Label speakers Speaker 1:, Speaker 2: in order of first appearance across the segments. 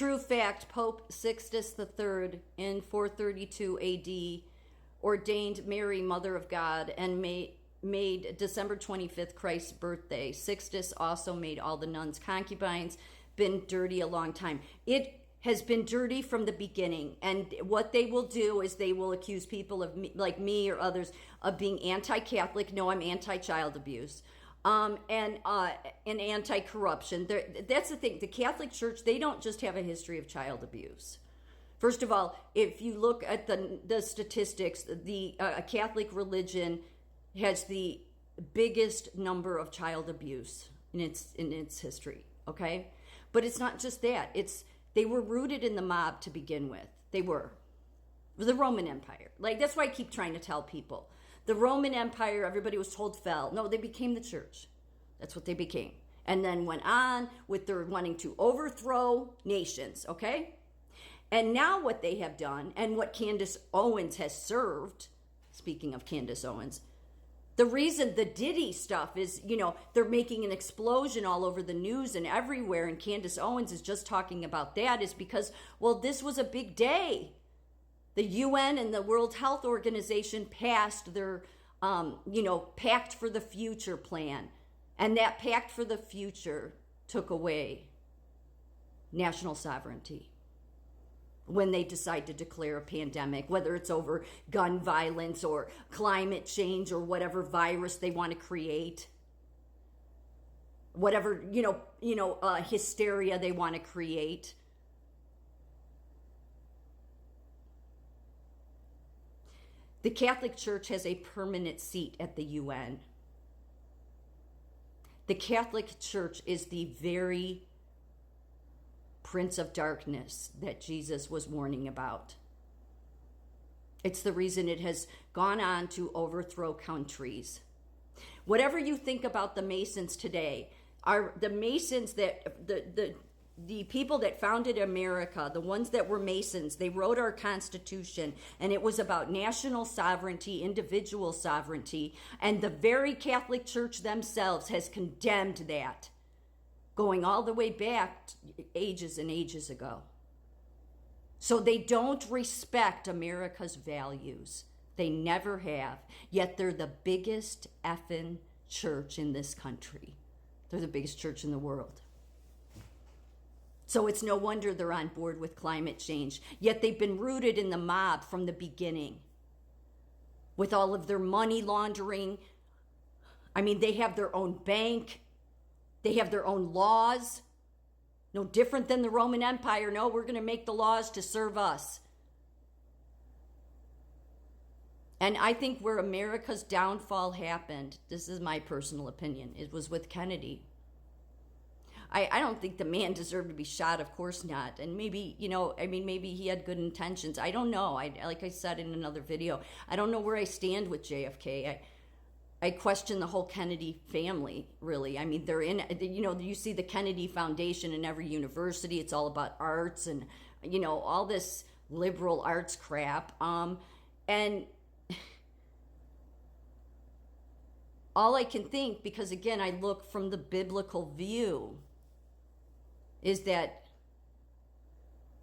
Speaker 1: True fact, Pope Sixtus III in 432 AD ordained Mary Mother of God and made December 25th Christ's birthday. Sixtus also made all the nuns concubines. Been dirty a long time. It has been dirty from the beginning, and what they will do is they will accuse people of like me or others of being anti-Catholic. No, I'm anti-child abuse. And anti-corruption. That's the thing. The Catholic Church, they don't just have a history of child abuse. First of all, if you look at the statistics, the Catholic religion has the biggest number of child abuse in its history. Okay, but it's not just that. They were rooted in the mob to begin with. They were the Roman Empire. Like, that's why I keep trying to tell people. The Roman Empire, everybody was told, fell. No, they became the church. That's what they became. And then went on with their wanting to overthrow nations, okay? And now what they have done, and what Candace Owens has served, speaking of Candace Owens, the reason the Diddy stuff is, they're making an explosion all over the news and everywhere, and Candace Owens is just talking about that, is because, well, this was a big day. The UN and the World Health Organization passed their, Pact for the Future plan. And that Pact for the Future took away national sovereignty when they decide to declare a pandemic, whether it's over gun violence or climate change or whatever virus they want to create, whatever, hysteria they want to create. The Catholic Church has a permanent seat at the UN. The Catholic Church is the very Prince of Darkness that Jesus was warning about. It's the reason it has gone on to overthrow countries. Whatever you think about the Masons today, are the Masons that the people that founded America, the ones that were Masons, they wrote our Constitution, and it was about national sovereignty, individual sovereignty, and the very Catholic Church themselves has condemned that, going all the way back ages and ages ago. So they don't respect America's values. They never have. Yet they're the biggest effing church in this country. They're the biggest church in the world. So it's no wonder they're on board with climate change. Yet they've been rooted in the mob from the beginning. With all of their money laundering. I mean, they have their own bank. They have their own laws. No different than the Roman Empire. No, we're going to make the laws to serve us. And I think where America's downfall happened, this is my personal opinion, it was with Kennedy. I don't think the man deserved to be shot, of course not. And maybe, maybe he had good intentions. I don't know. Like I said in another video, I don't know where I stand with JFK. I question the whole Kennedy family, really. I mean, they're in, you see the Kennedy Foundation in every university. It's all about arts and, all this liberal arts crap. And all I can think, because again, I look from the biblical view, is that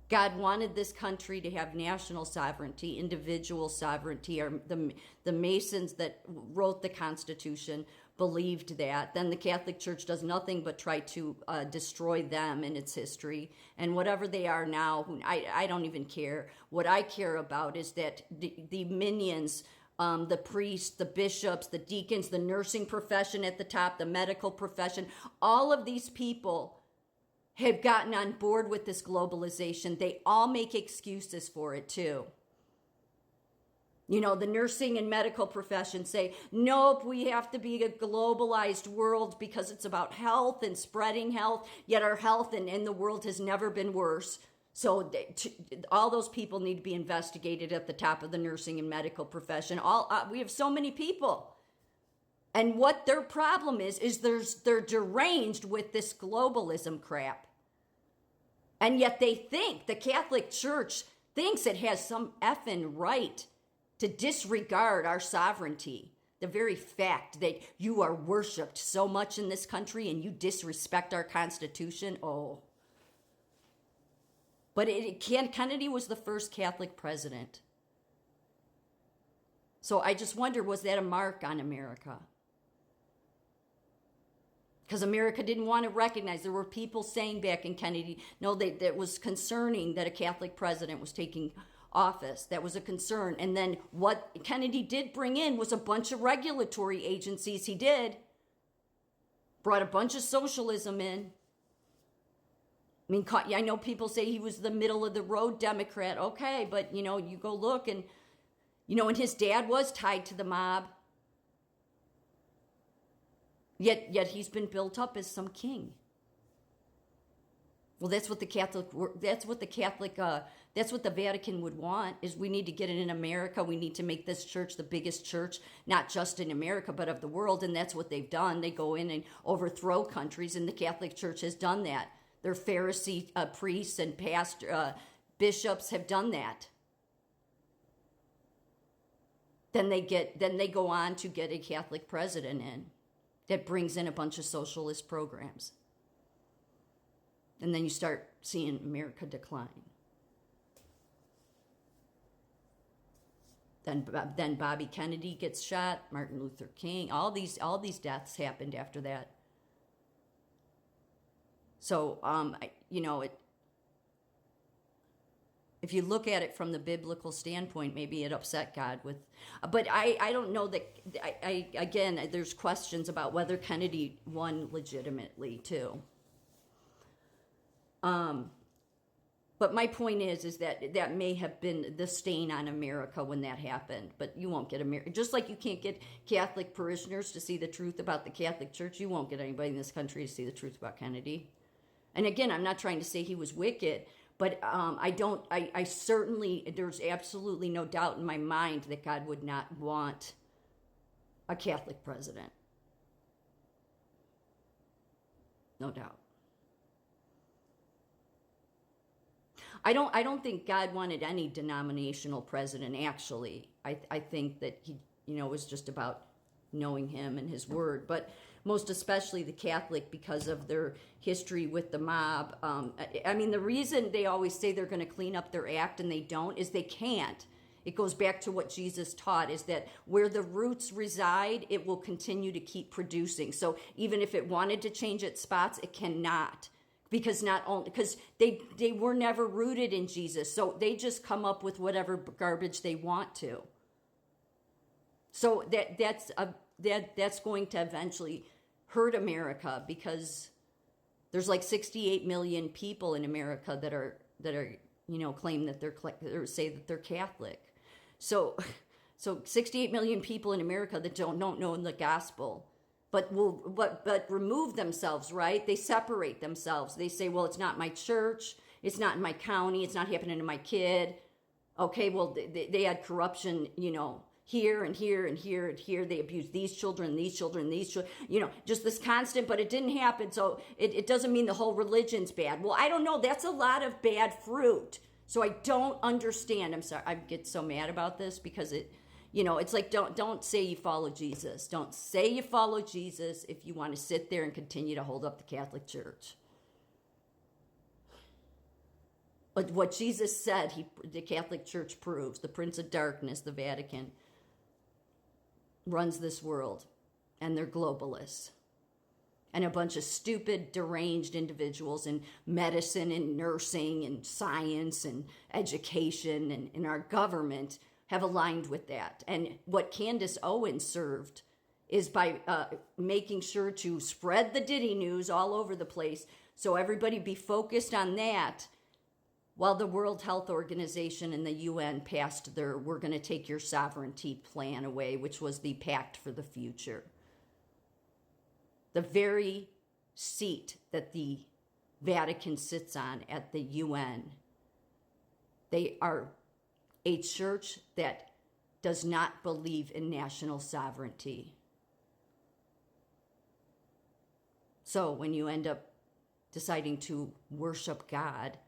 Speaker 1: God wanted this country to have national sovereignty, individual sovereignty. Or the Masons that wrote the Constitution believed that. Then the Catholic Church does nothing but try to destroy them in its history. And whatever they are now, I don't even care. What I care about is that the minions, the priests, the bishops, the deacons, the nursing profession at the top, the medical profession, all of these people have gotten on board with this globalization. They all make excuses for it too. The nursing and medical profession say, nope, we have to be a globalized world because it's about health and spreading health, yet our health in the world has never been worse. So all those people need to be investigated at the top of the nursing and medical profession. We have so many people. And what their problem is they're deranged with this globalism crap. And yet they think, the Catholic Church thinks it has some effing right to disregard our sovereignty. The very fact that you are worshipped so much in this country and you disrespect our Constitution, oh. But Kennedy was the first Catholic president. So I just wonder, was that a mark on America? Because America didn't want to recognize. There were people saying back in Kennedy, no, that was concerning that a Catholic president was taking office. That was a concern. And then what Kennedy did bring in was a bunch of regulatory agencies. He did. Brought a bunch of socialism in. I mean, I know people say he was the middle of the road Democrat. Okay, but you go look and, and his dad was tied to the mob. Yet he's been built up as some king. Well, that's what the Vatican would want, is we need to get it in America. We need to make this church the biggest church, not just in America, but of the world. And that's what they've done. They go in and overthrow countries, and the Catholic Church has done that. Their Pharisee priests and bishops have done that. Then they go on to get a Catholic president in that brings in a bunch of socialist programs. And then you start seeing America decline. Then Bobby Kennedy gets shot, Martin Luther King, all these deaths happened after that. So, if you look at it from the biblical standpoint, maybe it upset God but I don't know that, again, there's questions about whether Kennedy won legitimately too. But my point is that may have been the stain on America when that happened, but you won't get America. Just like you can't get Catholic parishioners to see the truth about the Catholic Church, you won't get anybody in this country to see the truth about Kennedy. And again, I'm not trying to say he was wicked, but I certainly, there's absolutely no doubt in my mind that God would not want a Catholic president. No doubt. I don't think God wanted any denominational president, actually. I think that he, was just about knowing him and his word, but most especially the Catholic, because of their history with the mob. The reason they always say they're going to clean up their act and they don't is they can't. It goes back to what Jesus taught, is that where the roots reside, it will continue to keep producing. So even if it wanted to change its spots, it cannot. Because they were never rooted in Jesus. So they just come up with whatever garbage they want to. So that's going to eventually hurt America, because there's like 68 million people in America that are claim that or say that they're Catholic. So 68 million people in America that don't know the gospel, but remove themselves, right? They separate themselves. They say, well, it's not my church, it's not in my county, it's not happening to my kid. Okay, well, they had corruption, here and here and here and here. They abused these children, just this constant, but it didn't happen. So it doesn't mean the whole religion's bad. Well, I don't know. That's a lot of bad fruit. So I don't understand. I'm sorry. I get so mad about this because it's like, don't say you follow Jesus. Don't say you follow Jesus if you want to sit there and continue to hold up the Catholic Church. But what Jesus said, the Catholic Church proves. The Prince of Darkness, the Vatican, runs this world, and they're globalists. And a bunch of stupid, deranged individuals in medicine and nursing and science and education and in our government have aligned with that. And what Candace Owens served is by making sure to spread the Diddy news all over the place, so everybody be focused on that, while the World Health Organization and the UN passed their "we're going to take your sovereignty" plan away, which was the Pact for the Future. The very seat that the Vatican sits on at the UN, they are a church that does not believe in national sovereignty. So when you end up deciding to worship God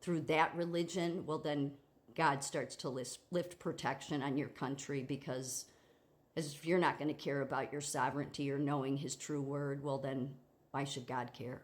Speaker 1: through that religion, well, then God starts to lift protection on your country, because if you're not going to care about your sovereignty or knowing his true word, well, then why should God care?